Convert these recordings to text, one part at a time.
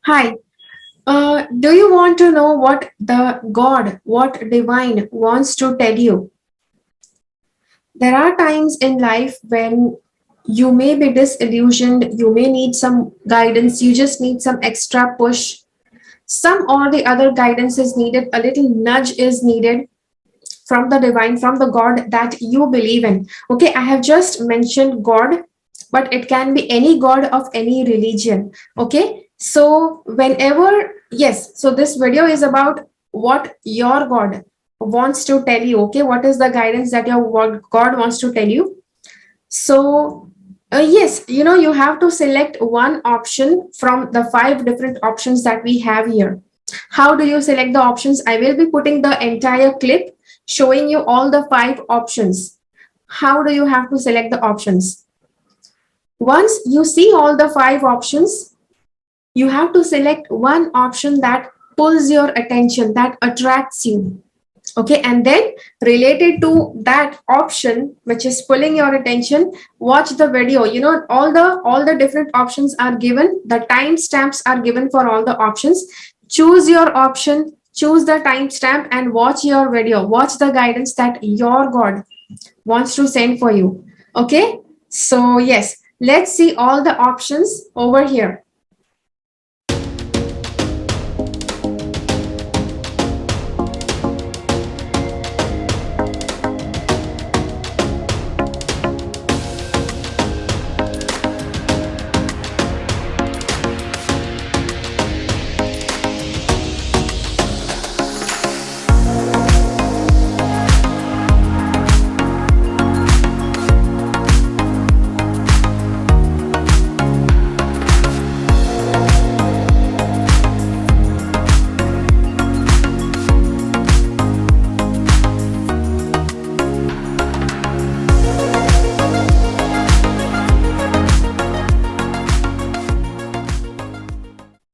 Hi. Do you want to know what the God, what divine wants to tell you? There are times in life when you may be disillusioned, you may need some guidance, you just need some extra push. Some or the other guidance is needed, a little nudge is needed from the divine, from the God that you believe in. Okay, I have just mentioned God, but it can be any God of any religion. Okay, so whenever, yes, so this video is about what your God wants to tell you. Okay, what is the guidance that your God wants to tell you? So, yes, you have to select one option from the five different options that we have here. How do you select the options? I will be putting the entire clip showing you all the five options. How do you have to select the options? Once you see all the five options, you have to select one option that pulls your attention, that attracts you. Okay, and then related to that option which is pulling your attention, watch the video. All the different options are given, the timestamps are given for all the options. Choose your option, choose the timestamp, and watch your video. Watch the guidance that your God wants to send for you. Okay, so yes, let's see all the options over here.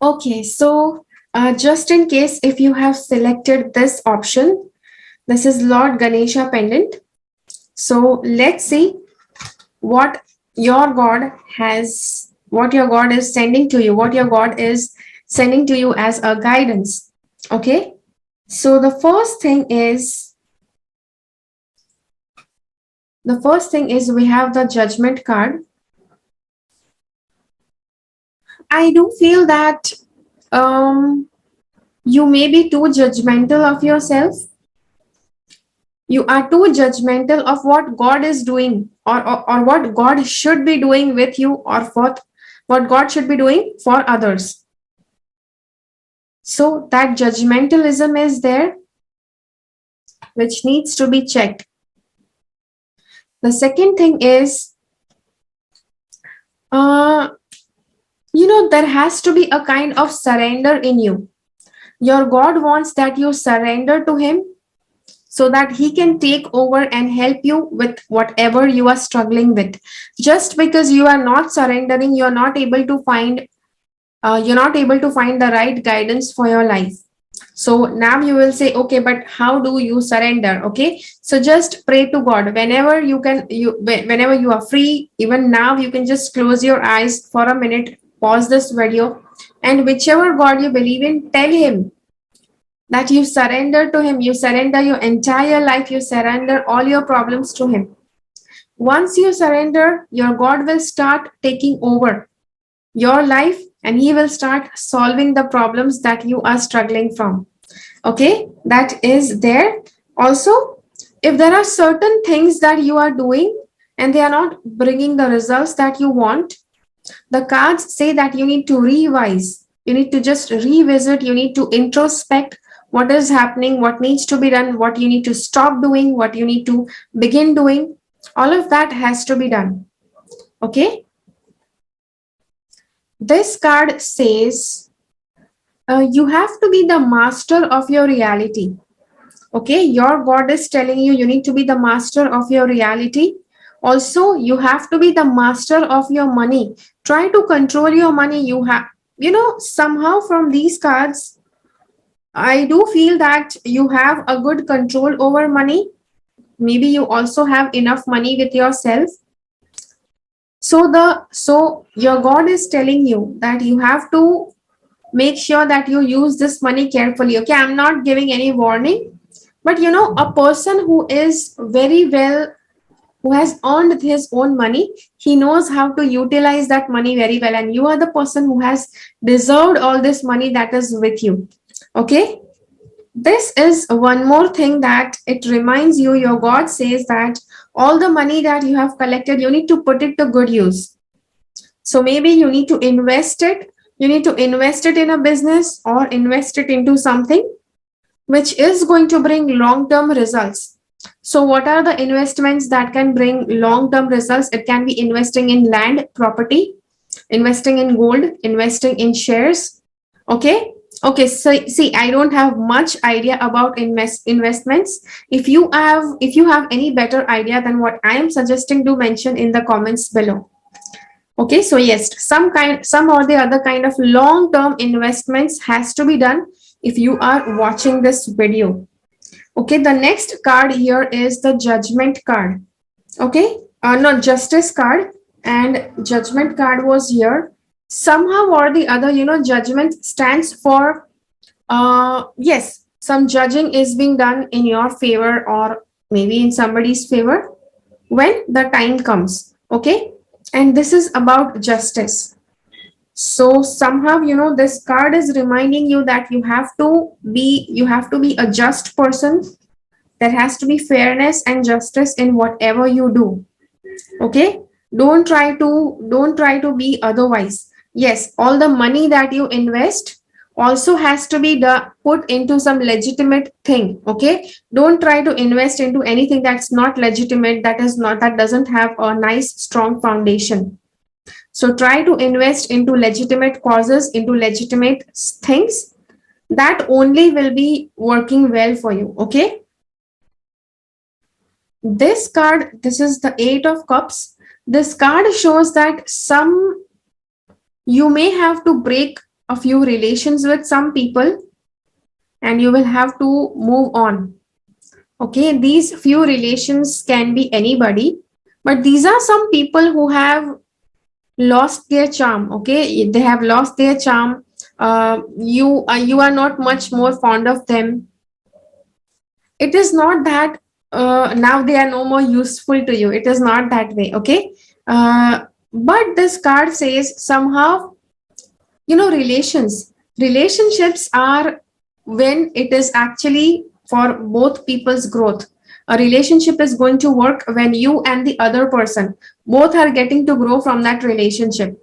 Okay, so just in case if you have selected this option, this is Lord Ganesha pendant. So let's see what your God has, what your God is sending to you, what your God is sending to you as a guidance. Okay, so the first thing is we have the Judgment card. I do feel that you may be too judgmental of yourself. You are too judgmental of what God is doing, or what God should be doing with you, or what God should be doing for others. So that judgmentalism is there, which needs to be checked. The second thing is, uh, there has to be a kind of surrender in you. Your God wants that you surrender to Him so that He can take over and help you with whatever you are struggling with. Just because you are not surrendering, you're not able to find the right guidance for your life. So now you will say, okay, but how do you surrender? Okay, so just pray to God whenever you can. Whenever you are free, even now, you can just close your eyes for a minute, pause this video, and whichever God you believe in, tell Him that you surrender to Him. You surrender your entire life, you surrender all your problems to Him. Once you surrender, your God will start taking over your life, and He will start solving the problems that you are struggling from. Okay, that is there. Also, if there are certain things that you are doing and they are not bringing the results that you want, the cards say that you need to revise. You need to just revisit, you need to introspect what is happening, what needs to be done, what you need to stop doing, what you need to begin doing. All of that has to be done. Okay. This card says you have to be the master of your reality. Okay, your God is telling you you need to be the master of your reality. Also, you have to be the master of your money. Try to control your money. Somehow from these cards, I do feel that you have a good control over money. Maybe you also have enough money with yourself. So your God is telling you that you have to make sure that you use this money carefully. Okay, I'm not giving any warning, but a person who is very well, who has earned his own money, he knows how to utilize that money very well, and you are the person who has deserved all this money that is with you. Okay, this is one more thing that it reminds you. Your God says that all the money that you have collected, you need to put it to good use. So maybe you need to invest it. You need to invest it in a business or invest it into something which is going to bring long term results. So, what are the investments that can bring long term results? It can be investing in land, property, investing in gold, investing in shares. Okay. Okay. So, see, I don't have much idea about investments. If you have any better idea than what I am suggesting, to mention in the comments below. Okay, so yes, some or the other kind of long term investments has to be done if you are watching this video. Okay, the next card here is the judgment card. Okay, no, justice card, and judgment card was here. Somehow or the other, judgment stands for, yes, some judging is being done in your favor or maybe in somebody's favor when the time comes. Okay, and this is about justice. So somehow, this card is reminding you that you have to be a just person. There has to be fairness and justice in whatever you do. Okay, don't try to be otherwise. Yes, all the money that you invest also has to be put into some legitimate thing. Okay, don't try to invest into anything that's not legitimate, that doesn't have a nice strong foundation. So try to invest into legitimate causes, into legitimate things. That only will be working well for you. Okay, this card, this is the Eight of Cups. This card shows that you may have to break a few relations with some people, and you will have to move on. Okay, these few relations can be anybody, but these are some people who have lost their charm. Okay, they have lost their charm. You are not much more fond of them. It is not that now they are no more useful to you. It is not that way. Okay, but this card says somehow, relationships are when it is actually for both people's growth. A relationship is going to work when you and the other person both are getting to grow from that relationship.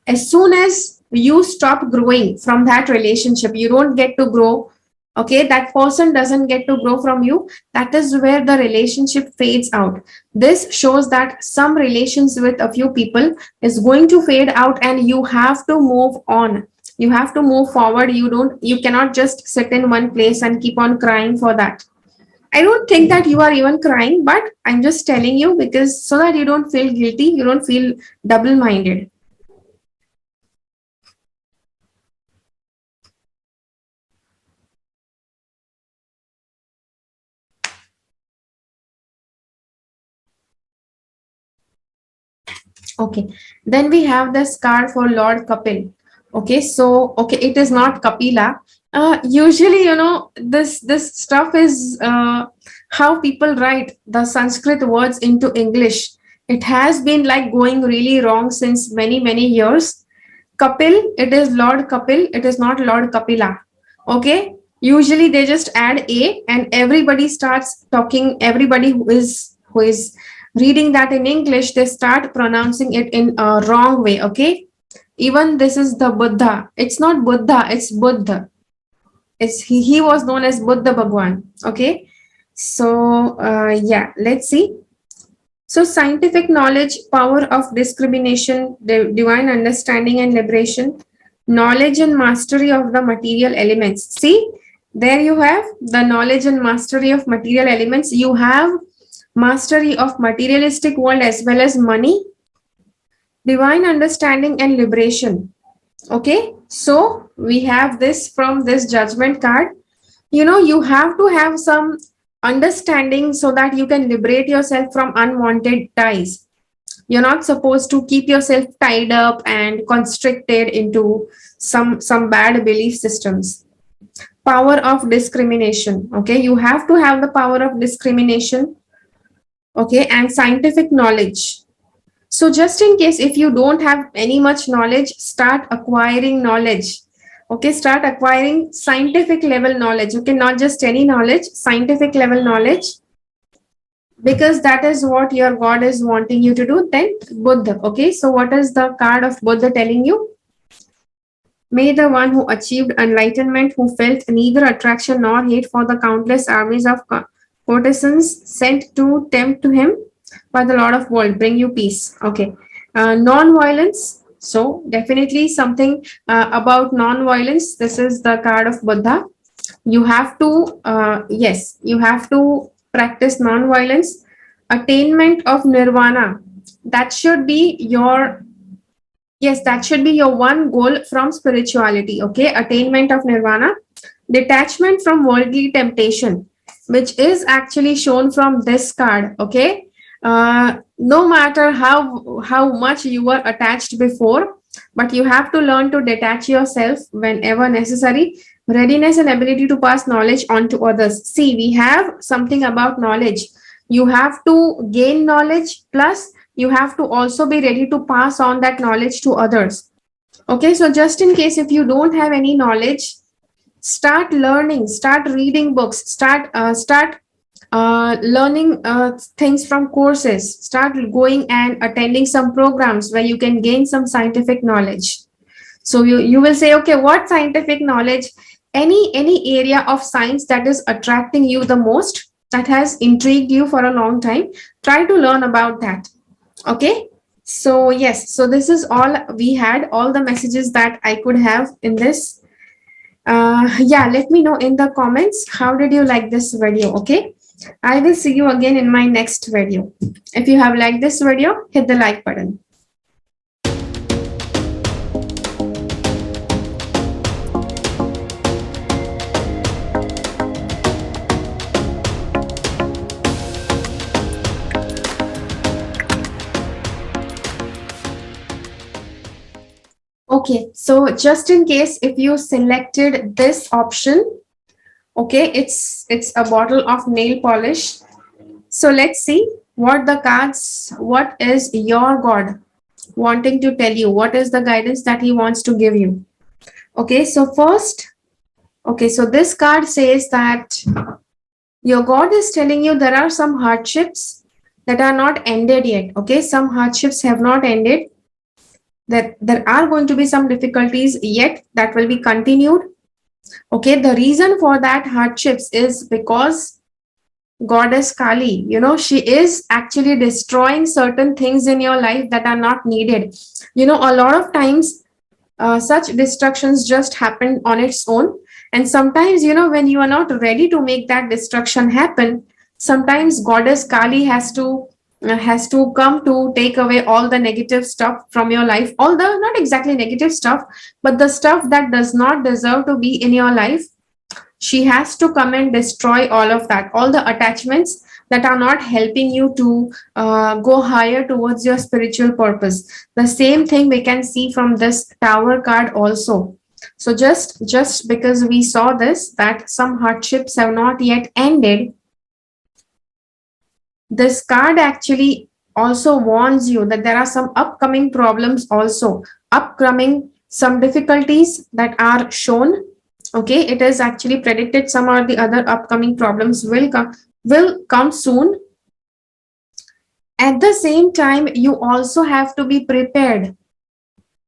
As soon as you stop growing from that relationship, you don't get to grow. Okay, that person doesn't get to grow from you. That is where the relationship fades out. This shows that some relations with a few people is going to fade out, and you have to move on. You have to move forward. You cannot just sit in one place and keep on crying for that. I don't think that you are even crying, but I'm just telling you, because so that you don't feel guilty, you don't feel double minded. Okay, then we have this card for Lord Kapil. Okay, so okay, it is not Kapila. Usually, this stuff is how people write the Sanskrit words into English. It has been like going really wrong since many years. Kapil, it is Lord Kapil. It is not Lord Kapila. Okay, usually they just add a, and everybody starts talking. Everybody who is reading that in English, they start pronouncing it in a wrong way. Okay, even this is the Buddha. It's not Buddha, it's Buddha. He was known as Buddha Bhagwan. Okay, so yeah, let's see. So scientific knowledge, power of discrimination, divine understanding and liberation, knowledge and mastery of the material elements. See, there you have the knowledge and mastery of material elements. You have mastery of materialistic world as well as money, divine understanding and liberation. Okay, so we have this from this judgment card. You have to have some understanding so that you can liberate yourself from unwanted ties. You're not supposed to keep yourself tied up and constricted into some bad belief systems. Power of discrimination. Okay, you have to have the power of discrimination. Okay, and scientific knowledge. So just in case if you don't have any much knowledge, start acquiring knowledge. Okay, start acquiring scientific level knowledge. Okay, not just any knowledge, scientific level knowledge, because that is what your God is wanting you to do. Then Buddha. Okay, so what is the card of Buddha telling you? May the one who achieved enlightenment, who felt neither attraction nor hate for the countless armies of courtesans sent to tempt to him by the Lord of World, bring you peace. Okay. Non-violence. So definitely something about non-violence. This is the card of Buddha. You have to, yes, you have to practice non-violence. Attainment of nirvana. That should be your, yes, that should be your one goal from spirituality. Okay, attainment of nirvana. Detachment from worldly temptation, which is actually shown from this card. Okay, no matter how much you were attached before, but you have to learn to detach yourself whenever necessary. Readiness and ability to pass knowledge on to others. See, we have something about knowledge. You have to gain knowledge, plus you have to also be ready to pass on that knowledge to others. Okay, so just in case if you don't have any knowledge, start learning, start reading books, start learning things from courses, start going and attending some programs where you can gain some scientific knowledge. So you will say, okay, what scientific knowledge? Any area of science that is attracting you the most, that has intrigued you for a long time, try to learn about that. Okay, so yes, so this is all we had, all the messages that I could have in this. Yeah, let me know in the comments how did you like this video. Okay, I will see you again in my next video. If you have liked this video, hit the like button. Okay, so just in case if you selected this option, okay, it's a bottle of nail polish. So let's see what the cards, what is your God wanting to tell you, what is the guidance that he wants to give you. Okay, so first, okay, so this card says that your God is telling you there are some hardships that are not ended yet. Okay, some hardships have not ended, that there are going to be some difficulties yet that will be continued. Okay, the reason for that hardships is because goddess Kali, she is actually destroying certain things in your life that are not needed. A lot of times such destructions just happen on its own. And sometimes, when you are not ready to make that destruction happen, sometimes goddess Kali has to come to take away all the negative stuff from your life, all the not exactly negative stuff, but the stuff that does not deserve to be in your life. She has to come and destroy all of that, all the attachments that are not helping you to go higher towards your spiritual purpose. The same thing we can see from this Tower card also. So just because we saw this, that some hardships have not yet ended, this card actually also warns you that there are some upcoming problems also, upcoming some difficulties that are shown. Okay, it is actually predicted some or the other upcoming problems will come soon. At the same time, you also have to be prepared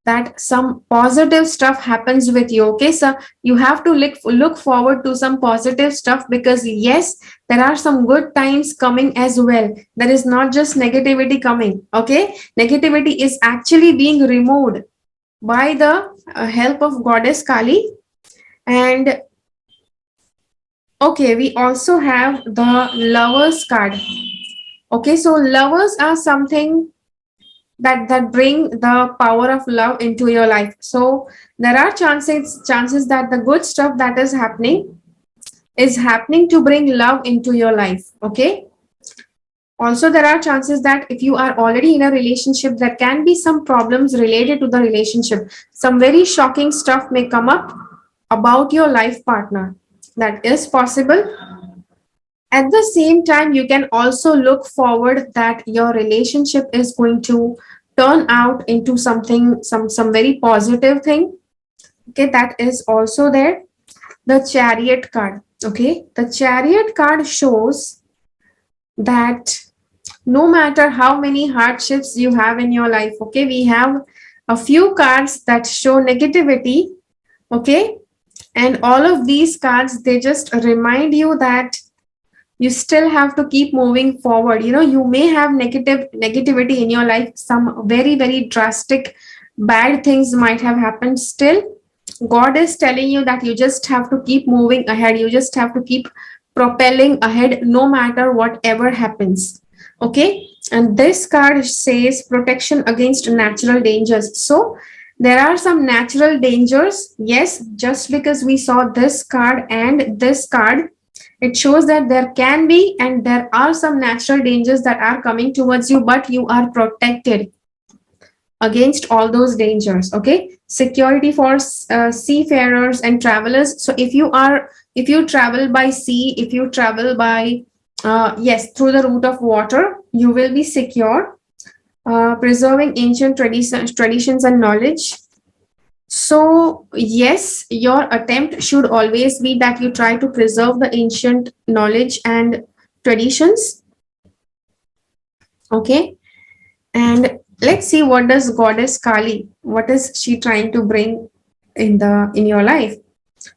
that some positive stuff happens with you. Okay, so you have to look forward to some positive stuff, because yes, there are some good times coming as well. There is not just negativity coming. Okay, negativity is actually being removed by the help of goddess Kali. And okay, we also have the lovers card. Okay, so lovers are something that bring the power of love into your life. So there are chances that the good stuff that is happening to bring love into your life. Okay, Also, there are chances that if you are already in a relationship, there can be some problems related to the relationship. Some very shocking stuff may come up about your life partner. That is possible. At the same time, you can also look forward that your relationship is going to turn out into something, some very positive thing. Okay, that is also there. The Chariot card. Okay, the Chariot card shows that no matter how many hardships you have in your life, okay, we have a few cards that show negativity, okay, and all of these cards, they just remind you that you still have to keep moving forward. You know, you may have negativity in your life, some very very drastic bad things might have happened. Still, God is telling you that you just have to keep moving ahead, you just have to keep propelling ahead no matter whatever happens. Okay, and this card says protection against natural dangers. So there are some natural dangers. Yes, just because we saw this card and this card, it shows that there can be and there are some natural dangers that are coming towards you, but you are protected against all those dangers. Okay, security for seafarers and travelers. So if you travel by sea, if you travel by yes, through the route of water, you will be secure. Preserving ancient traditions and knowledge. So, yes, your attempt should always be that you try to preserve the ancient knowledge and traditions. Okay. And let's see, what does Goddess Kali, what is she trying to bring in your life?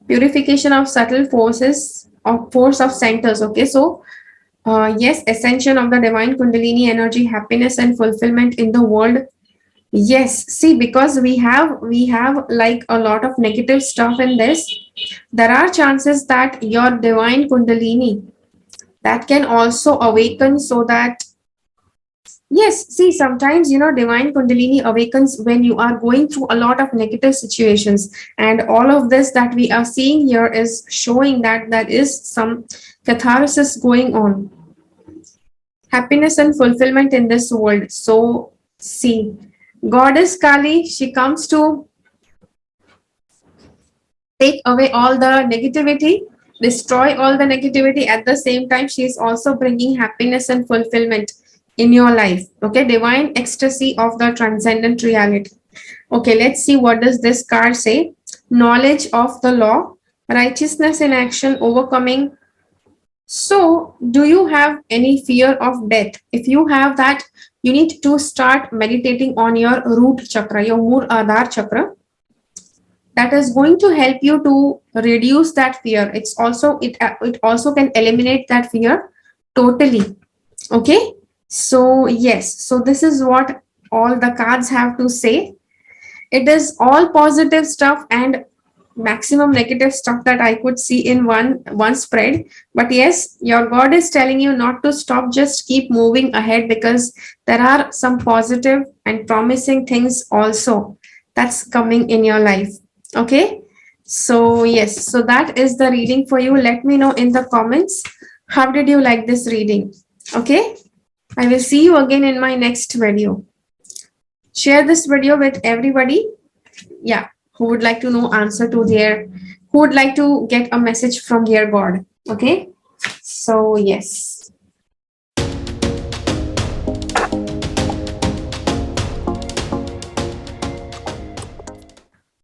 Purification of subtle forces, of force of centers. Okay. So yes, ascension of the divine Kundalini energy, happiness and fulfillment in the world. Yes, see, because we have like a lot of negative stuff in this, there are chances that your divine Kundalini that can also awaken, so that yes, see, sometimes divine Kundalini awakens when you are going through a lot of negative situations, and all of this that we are seeing here is showing that there is some catharsis going on, happiness and fulfillment in this world. So, see, Goddess Kali, she comes to take away all the negativity, destroy all the negativity. At the same time, she is also bringing happiness and fulfillment in your life. Okay, divine ecstasy of the transcendent reality. Okay, let's see, what does this card say? Knowledge of the law, righteousness in action, overcoming. So, do you have any fear of death? If you have that, you need to start meditating on your root chakra, your Mooladhara chakra. That is going to help you to reduce that fear. It also can eliminate that fear totally. Okay. So yes, so this is what all the cards have to say. It is all positive stuff and maximum negative stuff that I could see in one spread. But yes, your God is telling you not to stop, just keep moving ahead, because there are some positive and promising things also that's coming in your life. Okay, so yes, so that is the reading for you. Let me know in the comments, how did you like this reading? Okay, I will see you again in my next video. Share this video with everybody, yeah, who would like to know answer to their, who would like to get a message from their God. Okay, so yes.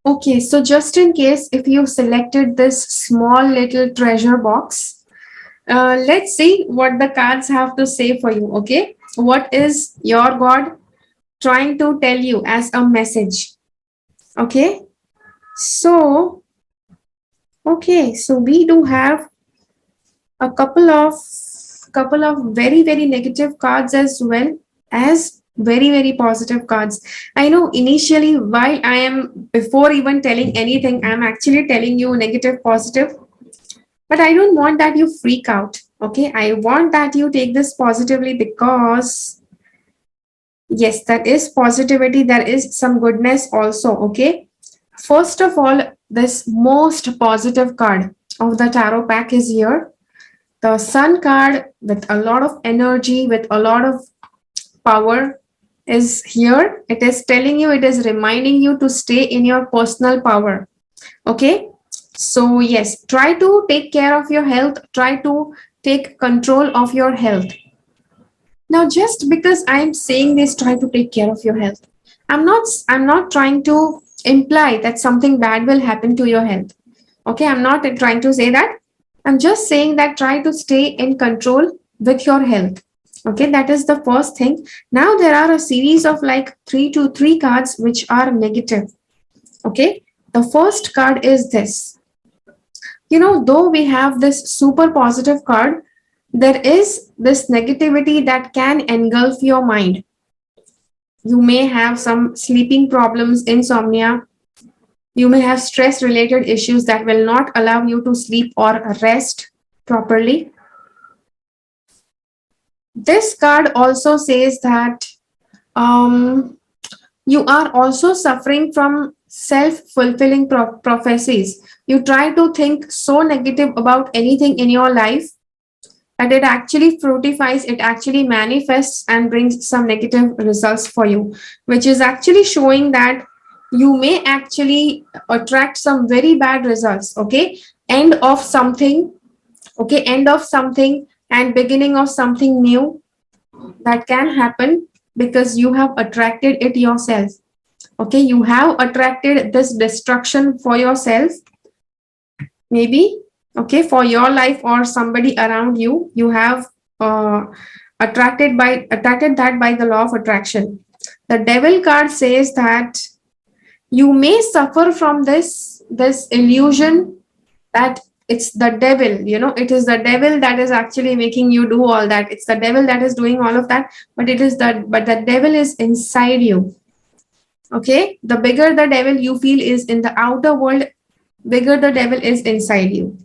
Okay, so just in case if you selected this small little treasure box, let's see what the cards have to say for you. Okay, what is your God trying to tell you as a message? Okay, so we do have a couple of very very negative cards, as well as very very positive cards. I know initially, while I am, before even telling anything, I'm actually telling you negative, positive, but I don't want that you freak out. Okay, I want that you take this positively, because yes, that is positivity, there is some goodness also. Okay, first of all, this most positive card of the tarot pack is here, The Sun card with a lot of energy, with a lot of power is here. It is telling you, it is reminding you to stay in your personal power. Okay. So, yes, try to take care of your health, try to take control of your health. Now, just because I'm saying this, try to take care of your health. I'm not trying to imply that something bad will happen to your health. Okay, I'm not trying to say that. I'm just saying that try to stay in control with your health. Okay, that is the first thing. Now there are a series of like 3 cards which are negative. Okay, the first card is this. Though we have this super positive card, there is this negativity that can engulf your mind. You may have some sleeping problems, insomnia. You may have stress related issues that will not allow you to sleep or rest properly. This card also says that you are also suffering from self-fulfilling prophecies. You try to think so negative about anything in your life that it actually fructifies, it actually manifests and brings some negative results for you, which is actually showing that you may actually attract some very bad results. Okay, end of something. Okay, end of something and beginning of something new that can happen because you have attracted it yourself. Okay, you have attracted this destruction for yourself, maybe. Okay, for your life or somebody around you, you have uh, attracted that by the law of attraction. The devil card says that you may suffer from this illusion that it's the devil. It is the devil that is actually making you do all that. It's the devil that is doing all of that, but the devil is inside you. Okay, the bigger the devil you feel is in the outer world, bigger the devil is inside you.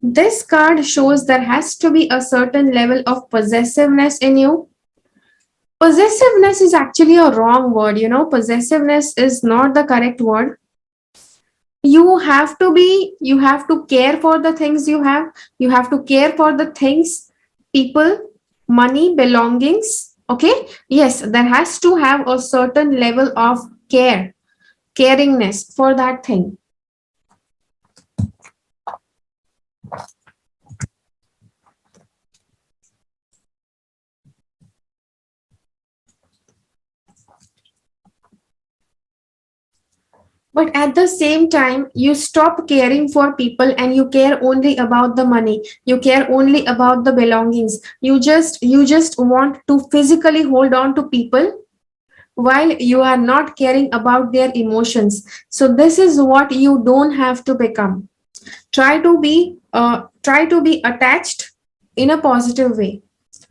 This card shows there has to be a certain level of possessiveness in you. Possessiveness is actually a wrong word. Possessiveness is not the correct word. You have to care for the things you have to care for the things, people, money, belongings. Okay, yes, there has to have a certain level of caringness for that thing. But at the same time, you stop caring for people and you care only about the money. You care only about the belongings. You just want to physically hold on to people while you are not caring about their emotions. So this is what you don't have to become. Try to be attached in a positive way.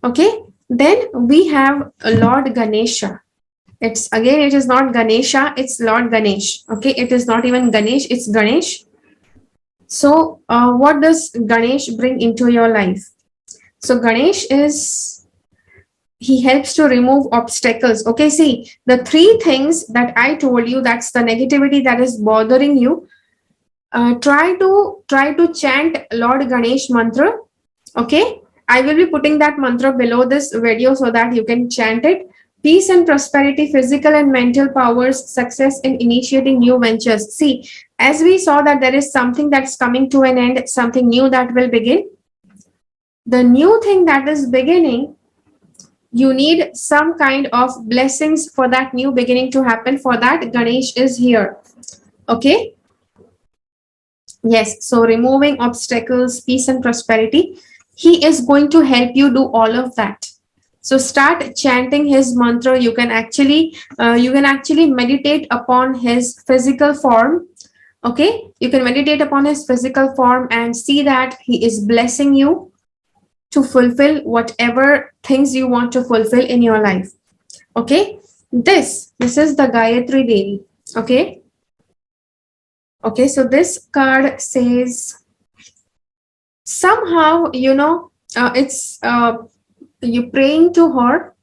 Okay. Then we have Lord Ganesha. It is not Ganesha, it's Lord Ganesh. Okay, it is not even Ganesh, it's Ganesh. So what does Ganesh bring into your life? So Ganesh he helps to remove obstacles. Okay, see, the 3 things that I told you, that's the negativity that is bothering you. Try to chant Lord Ganesh mantra. Okay, I will be putting that mantra below this video so that you can chant it. Peace and prosperity, physical and mental powers, success in initiating new ventures. See, as we saw that there is something that's coming to an end, something new that will begin. The new thing that is beginning, you need some kind of blessings for that new beginning to happen. For that, Ganesh is here. Okay. Yes, so removing obstacles, peace and prosperity, he is going to help you do all of that. So start chanting his mantra. You can actually meditate upon his physical form. Okay, you can meditate upon his physical form and see that he is blessing you to fulfill whatever things you want to fulfill in your life. Okay, this is the Gayatri Devi. Okay, so this card says somehow, it's you praying to her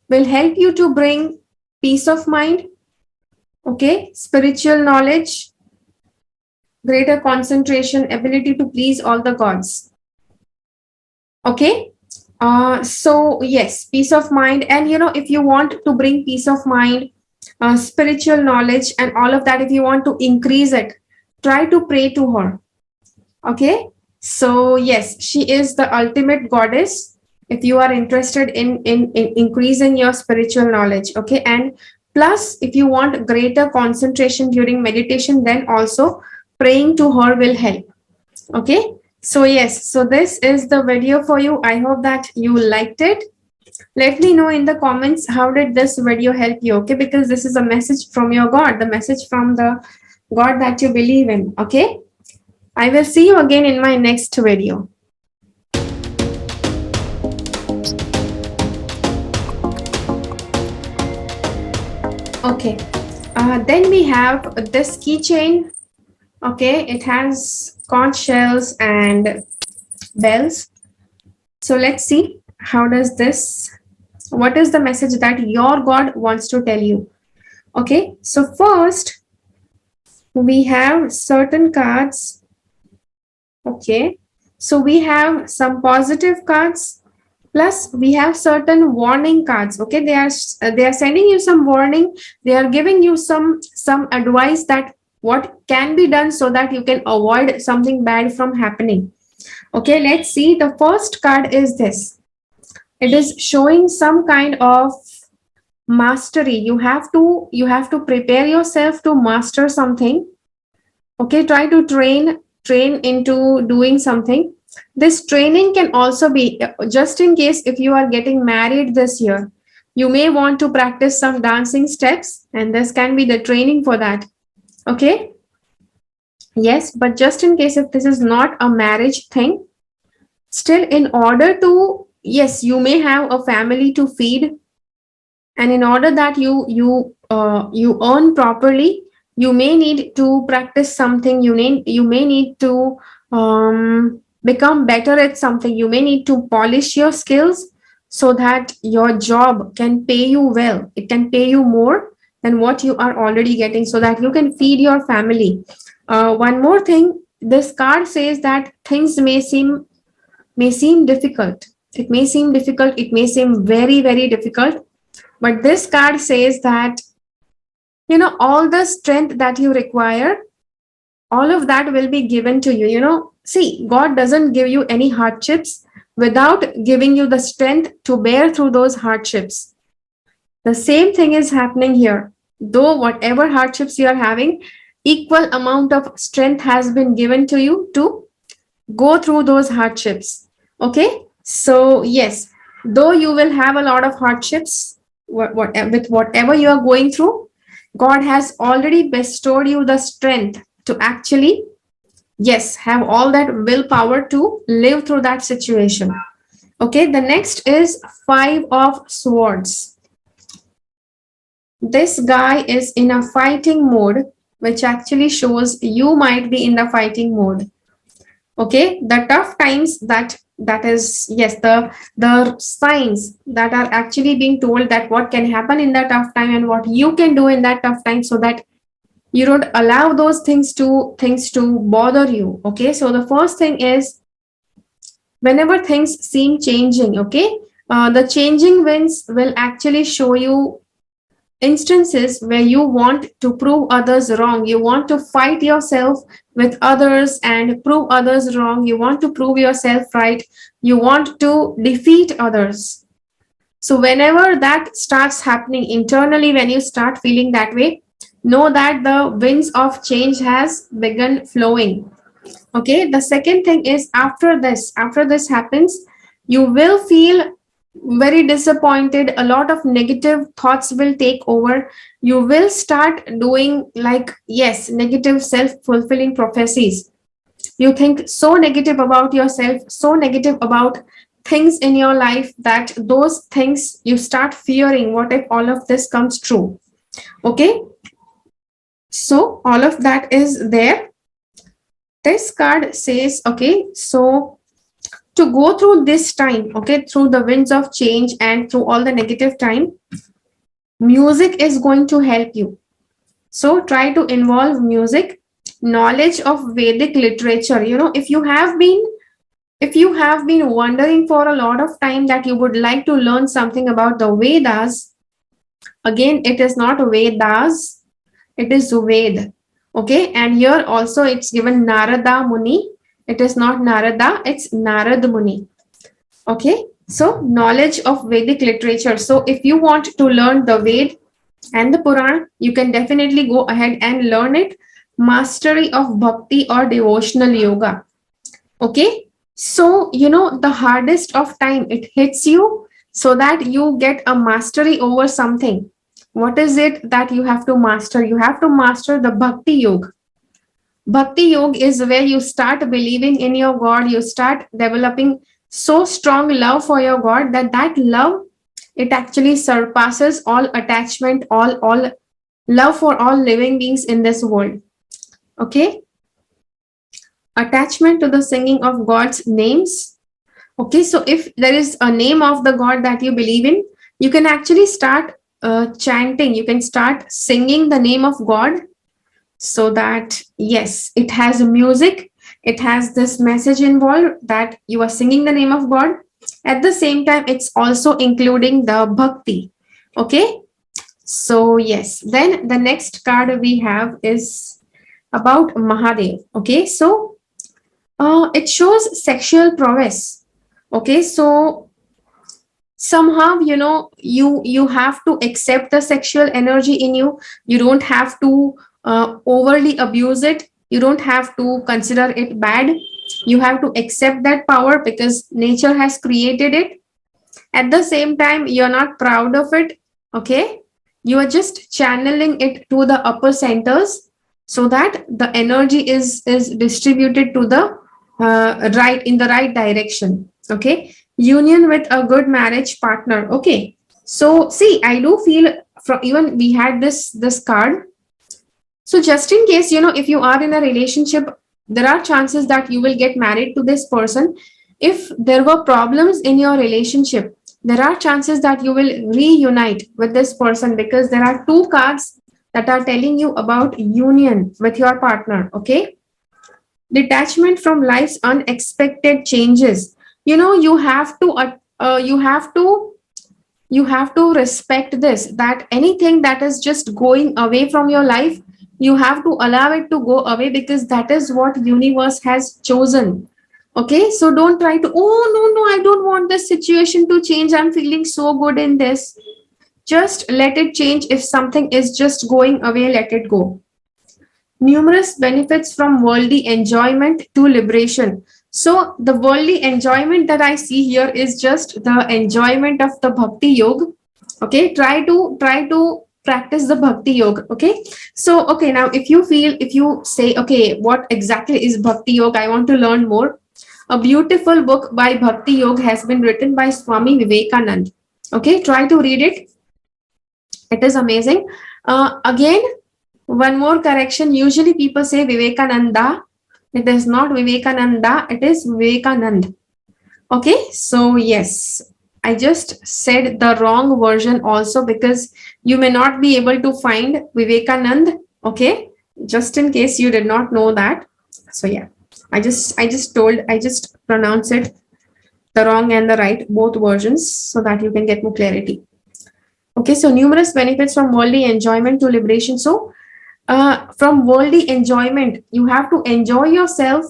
will help you to bring peace of mind. Okay, spiritual knowledge, greater concentration, ability to please all the gods. Okay. So yes, peace of mind. And if you want to bring peace of mind, spiritual knowledge, and all of that, if you want to increase it, try to pray to her. Okay. So yes, she is the ultimate goddess. If you are interested in increasing your spiritual knowledge, okay, and plus if you want greater concentration during meditation, then also praying to her will help. Okay. So yes, so this is the video for you. I hope that you liked it. Let me know in the comments how did this video help you, okay, because this is a message from your God, the message from the God that you believe in. Okay, I will see you again in my next video. Okay, then we have this keychain. Okay, it has conch shells and bells. So let's see how does this, what is the message that your God wants to tell you. Okay, so first we have certain cards. Okay, so we have some positive cards, plus we have certain warning cards. Okay, they are sending you some warning, they are giving you some advice that what can be done so that you can avoid something bad from happening. Okay, let's see. The first card is this. It is showing some kind of mastery. You have to prepare yourself to master something. Okay, try to train into doing something. This training can also be just in case if you are getting married this year, you may want to practice some dancing steps, and this can be the training for that. Okay, yes, but just in case if this is not a marriage thing, still in order to, yes, you may have a family to feed, and in order that you earn properly, you may need to practice something, you may need to become better at something, you may need to polish your skills so that your job can pay you well, it can pay you more than what you are already getting, so that you can feed your family. One more thing, this card says that things may seem difficult, it may seem very very difficult, but this card says that, all the strength that you require, all of that will be given to you. See, God doesn't give you any hardships without giving you the strength to bear through those hardships. The same thing is happening here. Though whatever hardships you are having, equal amount of strength has been given to you to go through those hardships. Okay, so yes, though you will have a lot of hardships, with whatever you are going through, God has already bestowed you the strength to actually, yes, have all that willpower to live through that situation. Okay, the next is Five of Swords. This guy is in a fighting mode, which actually shows you might be in the fighting mode. Okay, the tough times, that is, yes, the signs that are actually being told, that what can happen in the tough time and what you can do in that tough time, so that you don't allow those things to bother you. Okay, so the first thing is, whenever things seem changing, okay, the changing winds will actually show you instances where you want to prove others wrong, you want to fight yourself with others and prove others wrong, you want to prove yourself right, you want to defeat others. So whenever that starts happening internally, when you start feeling that way, know that the winds of change has begun flowing. Okay, the second thing is, after this happens, you will feel very disappointed, a lot of negative thoughts will take over, you will start doing, like, yes, negative self-fulfilling prophecies. You think so negative about yourself, so negative about things in your life, that those things you start fearing, what if all of this comes true. Okay, so all of that is there. This card says, okay, so to go through this time, okay, through the winds of change and through all the negative time, music is going to help you. So try to involve music. knowledge of Vedic literature. If you have been wondering for a lot of time that you would like to learn something about the Vedas, again, it is not Vedas, it is Ved. Okay, and here also it's given Narada Muni. It is not Narada, it's Narad Muni. Okay, so knowledge of Vedic literature. So if you want to learn the Ved and the Puran, you can definitely go ahead and learn it. Mastery of Bhakti or devotional yoga. Okay, so the hardest of time it hits you, so that you get a mastery over something. What is it that you have to master? You have to master the Bhakti Yoga. Bhakti Yoga is where you start believing in your God, you start developing so strong love for your God that that love, it actually surpasses all attachment, all love for all living beings in this world. Okay, attachment to the singing of God's names. Okay, so if there is a name of the God that you believe in, you can actually start chanting, you can start singing the name of God, so that yes, it has music, it has this message involved that you are singing the name of God. At the same time, it's also including the bhakti. Okay, so yes, then the next card we have is about Mahadev. Okay, so it shows sexual prowess. Okay, so somehow you have to accept the sexual energy in you. You don't have to overly abuse it, you don't have to consider it bad. You have to accept that power because nature has created it. At the same time, you're not proud of it. Okay, you are just channeling it to the upper centers, so that the energy is distributed to the right, in the right direction. Okay, union with a good marriage partner. Okay, so see, I do feel, from even we had this card. So just in case, if you are in a relationship, there are chances that you will get married to this person. If there were problems in your relationship, there are chances that you will reunite with this person, because there are two cards that are telling you about union with your partner. Okay, detachment from life's unexpected changes. You have to you have to respect this, that anything that is just going away from your life, you have to allow it to go away, because that is what universe has chosen. Okay, so don't try to, oh no, I don't want this situation to change, I'm feeling so good in this. Just let it change. If something is just going away, let it go. Numerous benefits from worldly enjoyment to liberation. So the worldly enjoyment that I see here is just the enjoyment of the Bhakti Yoga. Okay, try to practice the Bhakti Yoga. Okay, so okay, now if you say, okay, what exactly is Bhakti Yoga, I want to learn more. A beautiful book by Bhakti Yoga has been written by Swami Vivekanand. Okay, try to read it. It is amazing. Again, one more correction. Usually people say Vivekananda. It is not Vivekananda, it is Vivekanand. Okay, so yes, I just said the wrong version also, because you may not be able to find Vivekanand. Okay, just in case you did not know that. So yeah, I just pronounce it the wrong and the right, both versions, so that you can get more clarity. Okay, so numerous benefits from worldly enjoyment to liberation. So from worldly enjoyment, you have to enjoy yourself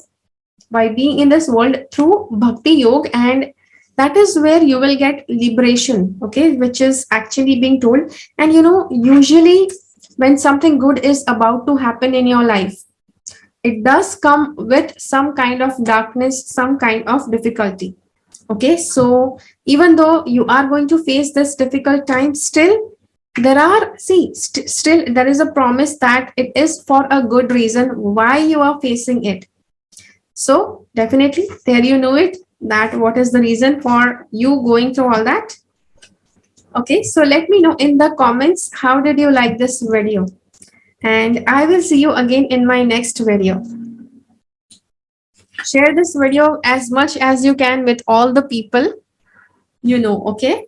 by being in this world through Bhakti Yoga, and that is where you will get liberation. Okay, which is actually being told. And usually when something good is about to happen in your life, it does come with some kind of darkness, some kind of difficulty. Okay, so even though you are going to face this difficult time, still there are, still there is a promise that it is for a good reason why you are facing it. So definitely there you know it, that what is the reason for you going through all that. Okay, so let me know in the comments, how did you like this video, and I will see you again in my next video. Share this video as much as you can with all the people you know. Okay,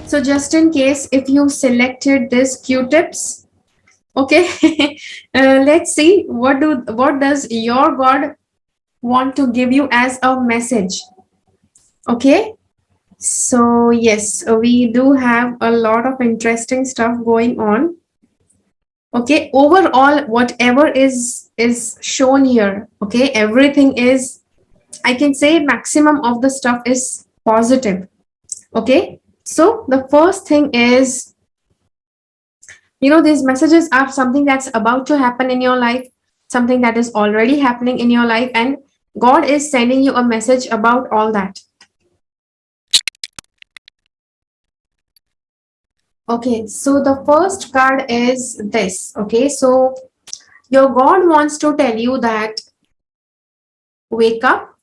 So just in case if you selected this Q-tips, okay, let's see what does your God want to give you as a message. Okay, so yes, we do have a lot of interesting stuff going on. Okay, overall, whatever is shown here, okay, everything is, I can say maximum of the stuff is positive. Okay, so the first thing is, these messages are something that's about to happen in your life, something that is already happening in your life, and God is sending you a message about all that. Okay, so the first card is this. Okay, so your God wants to tell you that wake up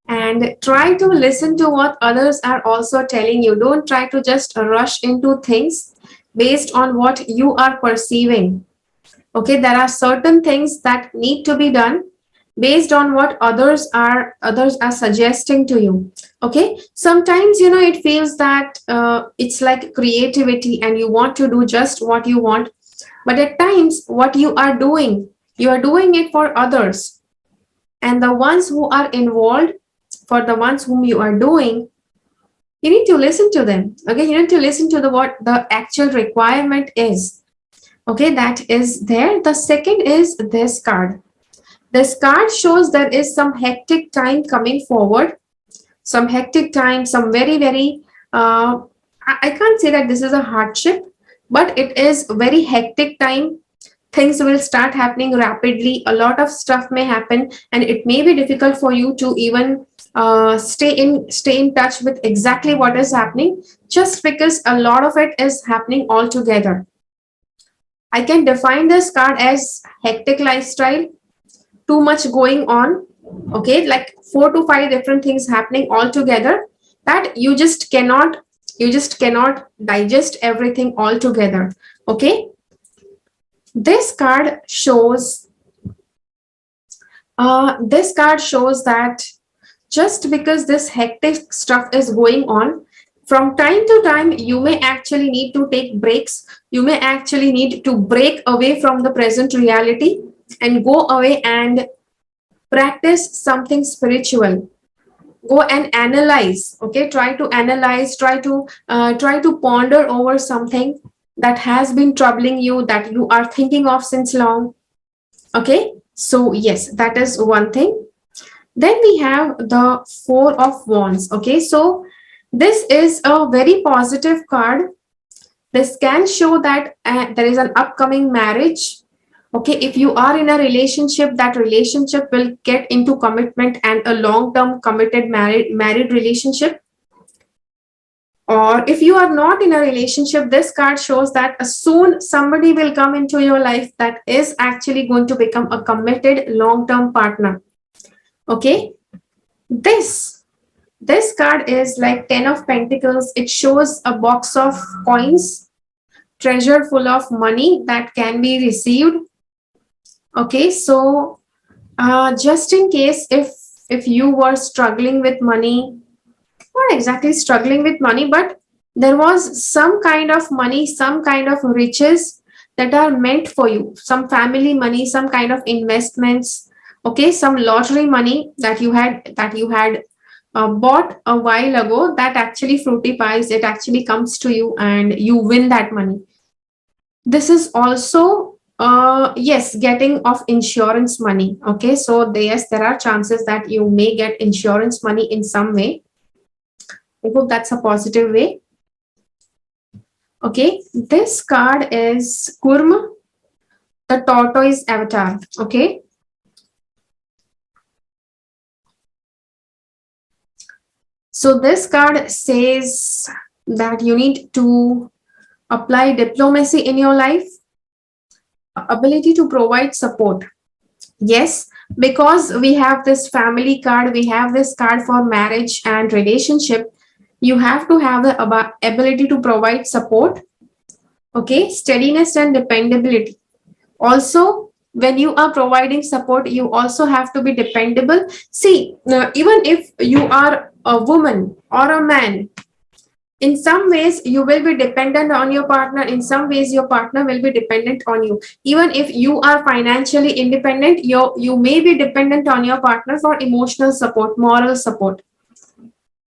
and try to listen to what others are also telling you. Don't try to just rush into things based on what you are perceiving. Okay, there are certain things that need to be done based on what others are suggesting to you. Okay, sometimes it feels that it's like creativity and you want to do just what you want, but at times what you are doing it for others, and the ones who are involved, for the ones whom you are doing, you need to listen to them. Okay, you need to listen to the what the actual requirement is. Okay, that is there. The second is this card. This card shows there is some hectic time coming forward, some hectic time, some very, very, I can't say that this is a hardship, but it is very hectic time. Things will start happening rapidly. A lot of stuff may happen, and it may be difficult for you to even stay in touch with exactly what is happening, just because a lot of it is happening all together. I can define this card as hectic lifestyle, too much going on. Okay, like 4 to 5 different things happening all together, that you just cannot digest everything all together. Okay, this card shows that just because this hectic stuff is going on, from time to time you may actually need to take breaks. You may actually need to break away from the present reality and go away and practice something spiritual. Go and analyze. Okay, try to analyze, try to ponder over something that has been troubling you, that you are thinking of since long. Okay, so yes, that is one thing. Then we have the Four of Wands. Okay, so this is a very positive card. This can show that there is an upcoming marriage. Okay, if you are in a relationship, that relationship will get into commitment and a long-term committed married relationship. Or if you are not in a relationship, this card shows that soon somebody will come into your life that is actually going to become a committed long-term partner. Okay, this card is like 10 of Pentacles. It shows a box of coins, treasure full of money that can be received. Okay, so just in case if you were struggling with money, not exactly struggling with money, but there was some kind of money, some kind of riches that are meant for you, some family money, some kind of investments. Okay, some lottery money that you had bought a while ago, that actually fructifies, it actually comes to you and you win that money. This is also yes, getting of insurance money. Okay, so yes, there are chances that you may get insurance money in some way. I hope that's a positive way. Okay, this card is Kurma, the tortoise avatar. Okay, so this card says that you need to apply diplomacy in your life, ability to provide support. Yes, because we have this family card, we have this card for marriage and relationship. You have to have the ability to provide support. Okay, steadiness and dependability. Also, when you are providing support, you also have to be dependable. See, even if you are a woman or a man, In some ways you will be dependent on your partner, in some ways your partner will be dependent on you. Even if you are financially independent, you may be dependent on your partner for emotional support, moral support.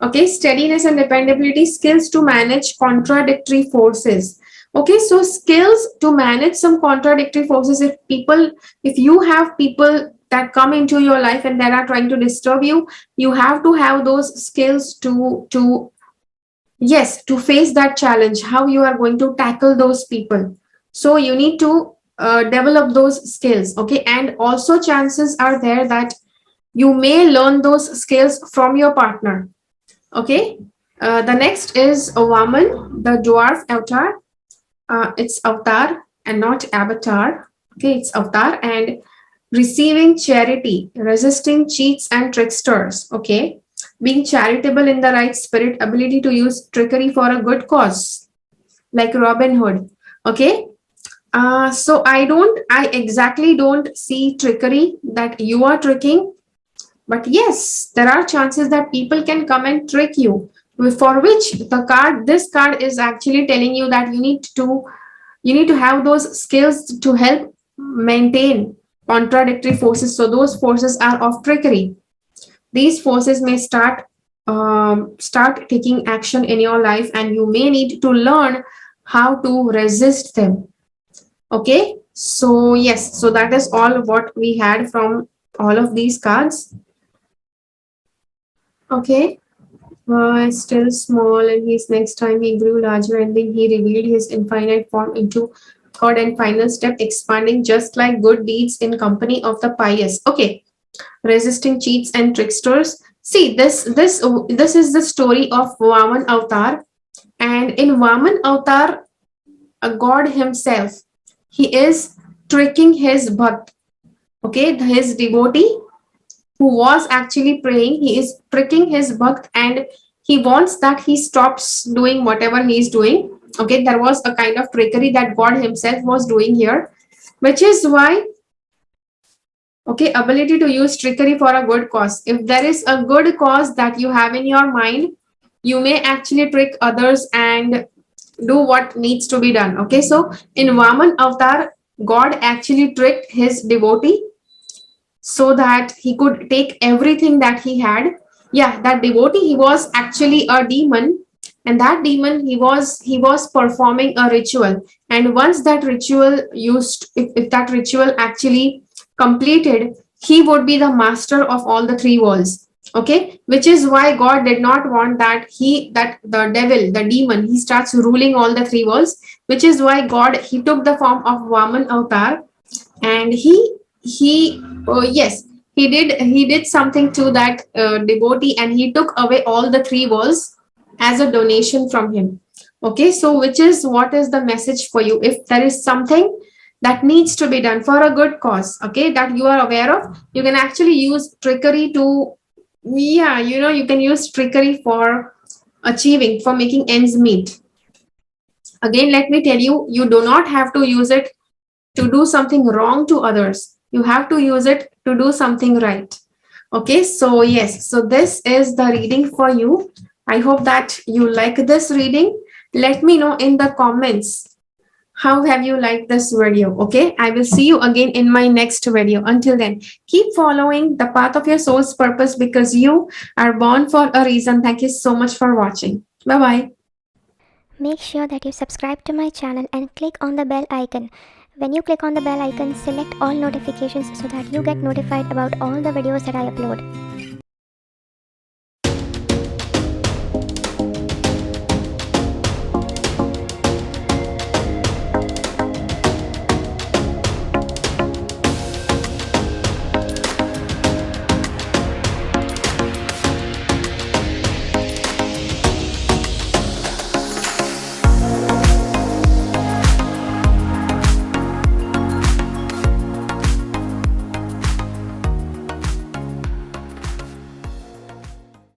Okay, steadiness and dependability, skills to manage contradictory forces. Okay, so skills to manage some contradictory forces. If you have people that come into your life and that are trying to disturb you, you have to have those skills to yes, to face that challenge, how you are going to tackle those people. So you need to develop those skills. Okay, and also chances are there that you may learn those skills from your partner. Okay, the next is Vaman, the dwarf avatar. It's avatar and not avatar. Okay, it's avatar. And receiving charity, resisting cheats and tricksters. Okay, being charitable in the right spirit, ability to use trickery for a good cause, like Robin Hood. Okay, so I exactly don't see trickery that you are tricking, but yes, there are chances that people can come and trick you, for which this card is actually telling you that you need to have those skills to help maintain contradictory forces. So those forces are of trickery. These forces may start taking action in your life, and you may need to learn how to resist them. Okay, so yes, so that is all what we had from all of these cards. Okay. Still small, and his next time he grew larger, and then he revealed his infinite form into third and final step, expanding just like good deeds in company of the pious. Okay, resisting cheats and tricksters. See, this is the story of Vaman Avatar, and in Vaman Avatar, a god himself, he is tricking his bhakt. Okay, his devotee who was actually praying, he is tricking his bhakt, and he wants that he stops doing whatever he is doing. Okay, there was a kind of trickery that God himself was doing here, which is why, okay, ability to use trickery for a good cause. If there is a good cause that you have in your mind, you may actually trick others and do what needs to be done. Okay, so in Vaman Avatar, God actually tricked his devotee so that he could take everything that he had. Yeah, that devotee, he was actually a demon, and that demon, he was performing a ritual. And once that ritual if that ritual actually completed, he would be the master of all the three worlds. Okay, which is why God did not want that the devil, the demon, he starts ruling all the three worlds, which is why God, he took the form of Vaman Avatar, and he yes, he did something to that devotee, and he took away all the three worlds as a donation from him. Okay, so which is what is the message for you? If there is something that needs to be done for a good cause, okay, that you are aware of, you can actually use trickery to, yeah, you can use trickery for achieving, for making ends meet. Again, let me tell you, you do not have to use it to do something wrong to others. You have to use it to do something right. Okay, so yes, so this is the reading for you. I hope that you like this reading. Let me know in the comments how have you liked this video. Okay, I will see you again in my next video. Until then, keep following the path of your soul's purpose, because you are born for a reason. Thank you so much for watching. Bye bye. Make sure that you subscribe to my channel and click on the bell icon. When you click on the bell icon, select all notifications so that you get notified about all the videos that I upload.